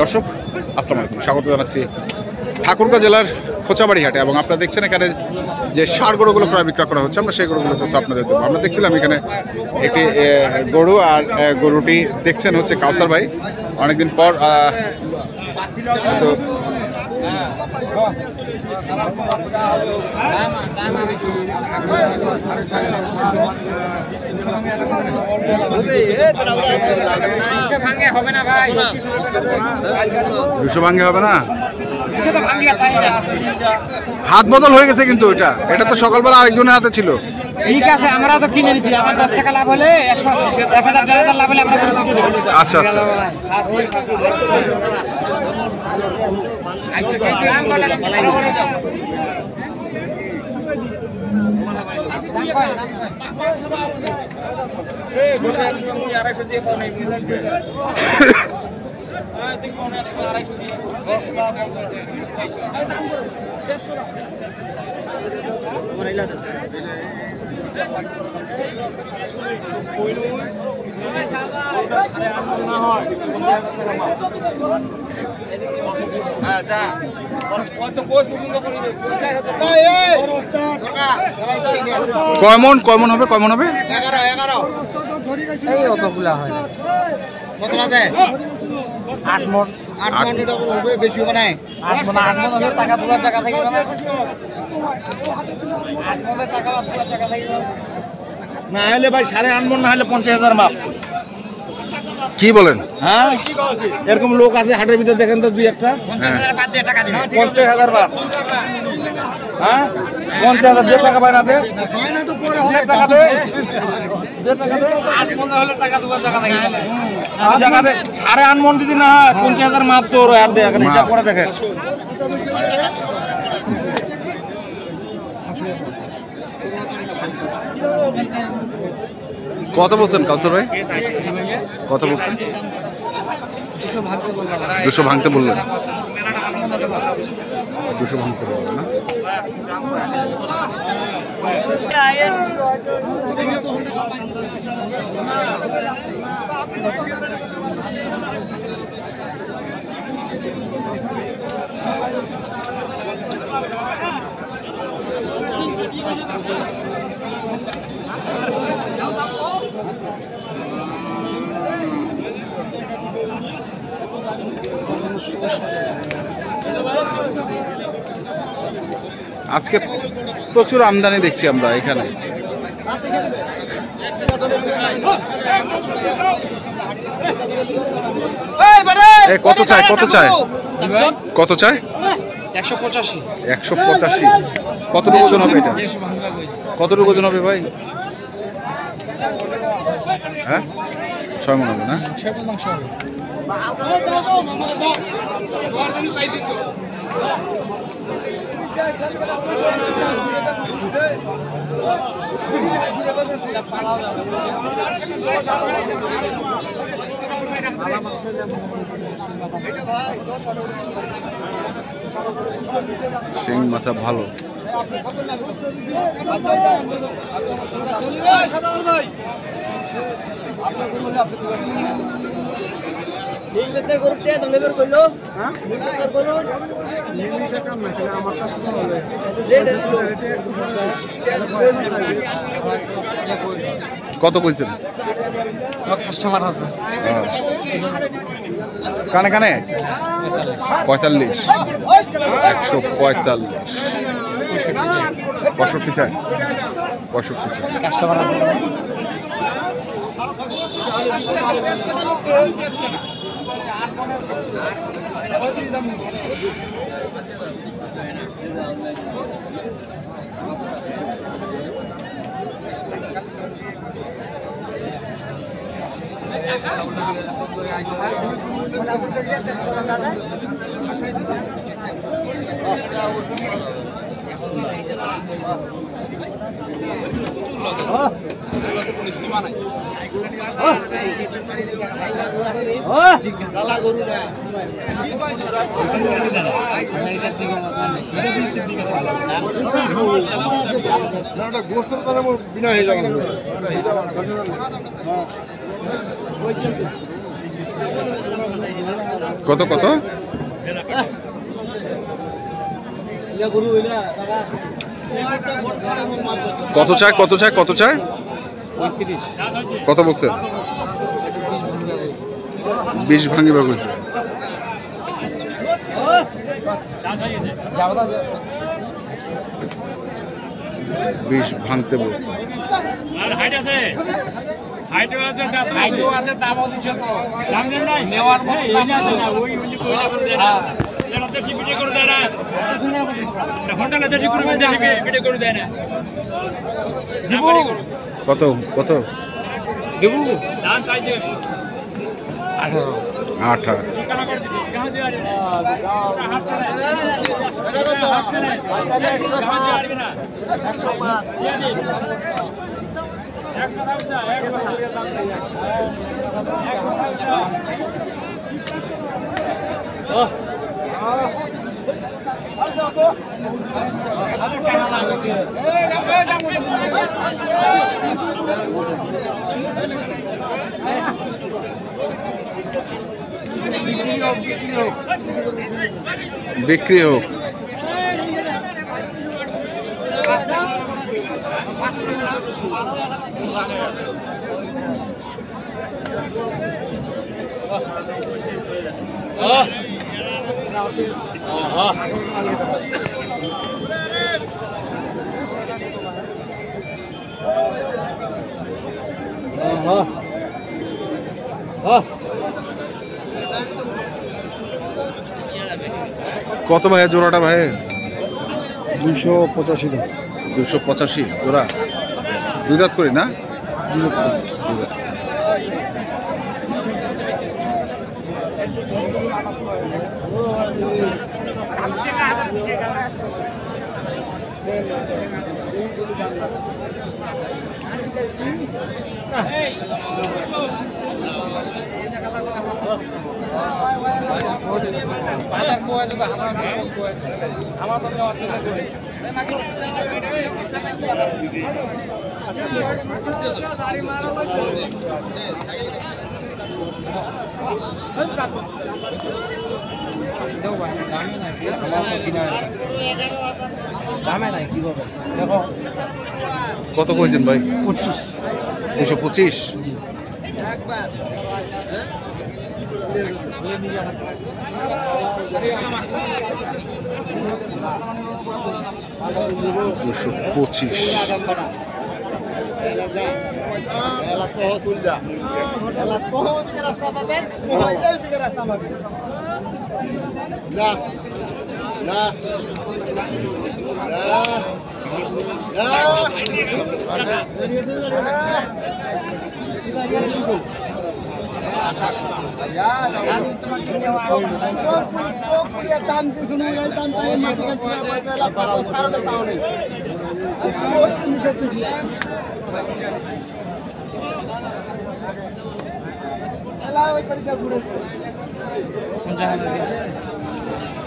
দর্শক আসসালামু আলাইকুম, স্বাগত জানাচ্ছি ঠাকুরগাঁও জেলার খোঁচাবাড়ি হাটে। এবং আপনারা দেখছেন এখানে যে ষাঁড় গরুগুলো প্রায় বিক্রয় করা হচ্ছে, আমরা সেই গরুগুলো তো আপনাদের দেবো। আমরা দেখছিলাম এখানে একটি গরু, আর গরুটি দেখছেন হচ্ছে কাউসার ভাই। অনেকদিন পর তো দুশো ভাঙ্গে হবে না, হাত বদল হয়ে গেছে কিন্তু এটা তো সকালবেলা আরেকজনের হাতে ছিল। ঠিক আছে, আমরা তো কিনে নিচ্ছি, আমার 10 টাকা লাভ হলে 1000 লাভ হলে আমরা। আচ্ছা আচ্ছা, কয়মন হবে? 11 এই অতগুলা হয়। কতলা দেয়? 8 মণ। 8 মণ এটা হবে, বেশি হবে না। 8 মণ হলে টাকা তোলার জায়গা থাকবে না। 8 মণে টাকা তোলার জায়গা থাকবে না হলে ভাই 8.5 মণ না হলে 50,000 মাপ। কি বলেন? হ্যাঁ, এরকম লোক আছে হাটের ভিতরে, দেখেন তো দুই একটা। 50,000 বাদ। হ্যাঁ, 50,000 যে টাকা পায় না দে, টাকা দে, 8 মণ হলে টাকা তোলার জায়গা থাকবে না। জায়গা দে 8.5 মণ যদি না হয় 50,000 মাপ তোর আর দে, হিসাব করে দেখে। কত বলছেন কাউসার ভাই? কত বলছেন? 200 ভাঙতে বললেন। 200 ভাঙতে বললেন না? আজকে প্রচুর আমদানি দেখছি আমরা এখানে। কত চাই? 185। 185। কতটুকু ওজন হবে এটা? কতটুকু ওজন হবে ভাই? হ্যাঁ, 6 মণ হবে না? 6 মণ মাংস হবে। শিং মাথা ভালো। কত কইছেন? কাস্টমার আছে কানে কানে 45। 145। 65 চাই। 65 চাই। কাস্টমার আছে। কত কত? কত চায় কত চায় কত চায়? কত বলছেন? 20 ভাঙিবা কইছে। 20 ভাঙতে বলছে। আর হাইট আছে, হাইটও আছে, দামও দিচ্ছে তো। দাম দেন নাই নেওয়ার মতো দাম আছে না, ওই মানে কইলা করে দেয় না। এটা দেশি ভিডিও করে দেয় না। ফোনটা দেশি করে দেয় না, ভিডিও করে দেয় না। দিব কত কত? দিব দাম চাইছে 18। 18। কেন করে দিছি? কাজ দিয়ে আছে। হাত করে। এটা কত? 105 না। 105 দিয়ে দি। বিক্রি হোক। কত ভাইয়া জোড়াটা ভাই? 285 টাকা। 285 জোড়া। দুই দাঁত করি না? দুই দাঁত। কত কইছেন ভাই? 25। 225।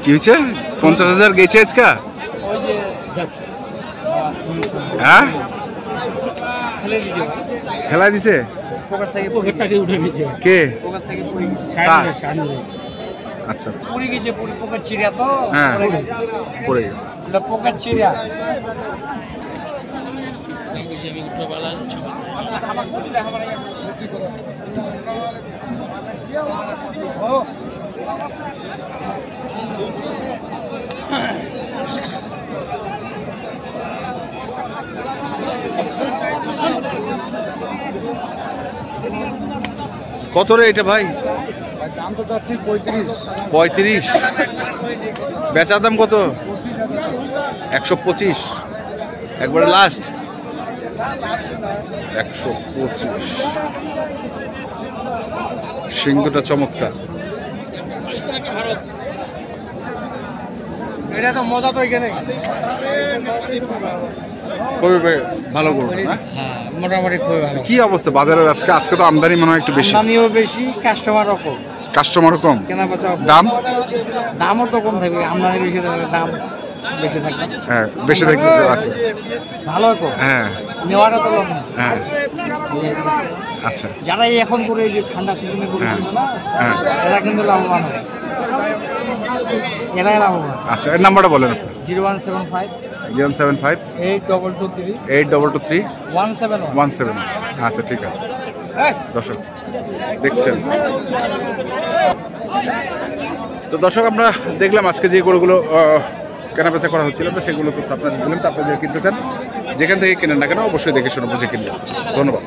কি হয়েছে? 50,000 গেছে আজকা? হ্যাঁ খেলা দিছে কে? আচ্ছা আচ্ছা পুরি গেছে, পুরি পোকার চিড়িয়া তো। হ্যাঁ পড়ে গেছে। পোকার চিড়িয়া কত রে এটা ভাই? দাম তো যাচ্ছে 35। 35। বেচার দাম কত? 125। একবারে লাস্ট 125। সিংহটা চমৎকার। এটা তো মজা তো এখানে। খুবই ভালো করবো না? হ্যাঁ মোটামুটি খুবই ভালো। কি অবস্থা বাজারের আজকে? আজকে তো আমদানি মনে হয় একটু বেশি। আমদানিও বেশি, কাস্টমারও কম। কাস্টমারও কম। কেনা বেচা দাম? দামও তো কম থাকবে, আমদানি বেশি থাকবে, দাম বেশি থাকবে। হ্যাঁ বেশি থাকবে, আচ্ছা ভালো তো হ্যাঁ নেওয়াটা তো লোক না। হ্যাঁ আচ্ছা যারা এই এখন করে এই যে ঠান্ডা সিজনে করে হ্যাঁ। কিনবে না, হ্যাঁ এরা কিন্তু লাভবান হবে, এরাই লাভবান। আচ্ছা এর নাম্বারটা বলেন। 0175 075 8223 8223 171। 17। আচ্ছা ঠিক আছে দর্শক দেখছেন। তো দর্শক আমরা দেখলাম আজকে যে গরুগুলো কেনাবেচা করা হচ্ছিল, আমরা সেগুলো তো আপনাদের দিলাম। তো আপনারা যদি কিনতে চান যেখান থেকে কেনেন না কেন অবশ্যই দেখে শুনে বুঝে কিনবেন। ধন্যবাদ।